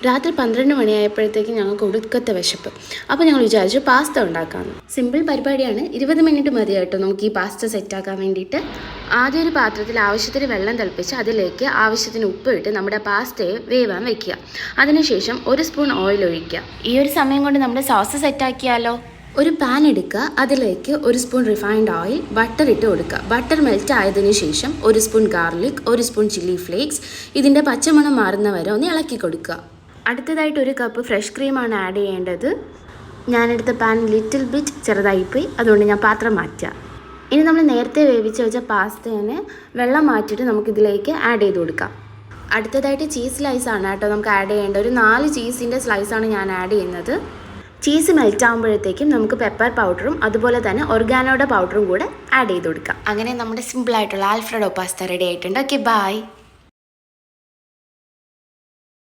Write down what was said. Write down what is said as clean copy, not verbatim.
രാത്രി 12 മണിയായപ്പോഴത്തേക്കും ഞങ്ങൾക്ക് ഒടുക്കത്തെ വിശപ്പ്. അപ്പോൾ ഞങ്ങൾ വിചാരിച്ചു പാസ്ത ഉണ്ടാക്കാമെന്ന്. സിമ്പിൾ പരിപാടിയാണ്. 20 മിനിറ്റ് മതി കേട്ടോ നമുക്ക് ഈ പാസ്ത സെറ്റാക്കാൻ വേണ്ടിയിട്ട്. ആദ്യം ഒരു പാത്രത്തിൽ ആവശ്യത്തിന് വെള്ളം തിളപ്പിച്ച് അതിലേക്ക് ആവശ്യത്തിന് ഉപ്പ് ഇട്ട് നമ്മുടെ പാസ്തയെ വേവാൻ വെക്കുക. അതിനുശേഷം 1 സ്പൂൺ ഓയിൽ ഒഴിക്കുക. ഈ ഒരു സമയം കൊണ്ട് നമ്മുടെ സോസ് സെറ്റാക്കിയാലോ. ഒരു പാൻ എടുക്കുക, അതിലേക്ക് 1 സ്പൂൺ റിഫൈൻഡ് ഓയിൽ, ബട്ടർ ഇട്ട് കൊടുക്കുക. ബട്ടർ മെൽറ്റ് ആയതിനു ശേഷം 1 spoon garlic, 1 spoon chilli flakes, ഇതിൻ്റെ പച്ചമണം മാറുന്ന വരെ ഒന്ന് ഇളക്കി കൊടുക്കുക. അടുത്തതായിട്ട് 1 കപ്പ് ഫ്രഷ് ക്രീമാണ് ആഡ് ചെയ്യേണ്ടത്. ഞാനെടുത്ത പാൻ ലിറ്റിൽ ബിറ്റ് ചെറുതായിപ്പോയി, അതുകൊണ്ട് ഞാൻ പാത്രം മാറ്റുക. ഇനി നമ്മൾ നേരത്തെ വേവിച്ച് വെച്ച പാസ്തേനെ വെള്ളം മാറ്റിയിട്ട് നമുക്കിതിലേക്ക് ആഡ് ചെയ്ത് കൊടുക്കാം. അടുത്തതായിട്ട് ചീസ് സ്ലൈസാണ് കേട്ടോ നമുക്ക് ആഡ് ചെയ്യേണ്ടത്. ഒരു 4 ചീസിൻ്റെ സ്ലൈസാണ് ഞാൻ ആഡ് ചെയ്യുന്നത്. ചീസ് മെൽറ്റ് ആകുമ്പോഴത്തേക്കും നമുക്ക് പെപ്പർ പൗഡറും അതുപോലെ തന്നെ ഒർഗാനോയുടെ പൗഡറും കൂടെ ആഡ് ചെയ്ത് കൊടുക്കാം. അങ്ങനെ നമ്മുടെ സിമ്പിളായിട്ടുള്ള ആൽഫ്രെഡോ പാസ്ത റെഡി ആയിട്ടുണ്ട്. Okay, by.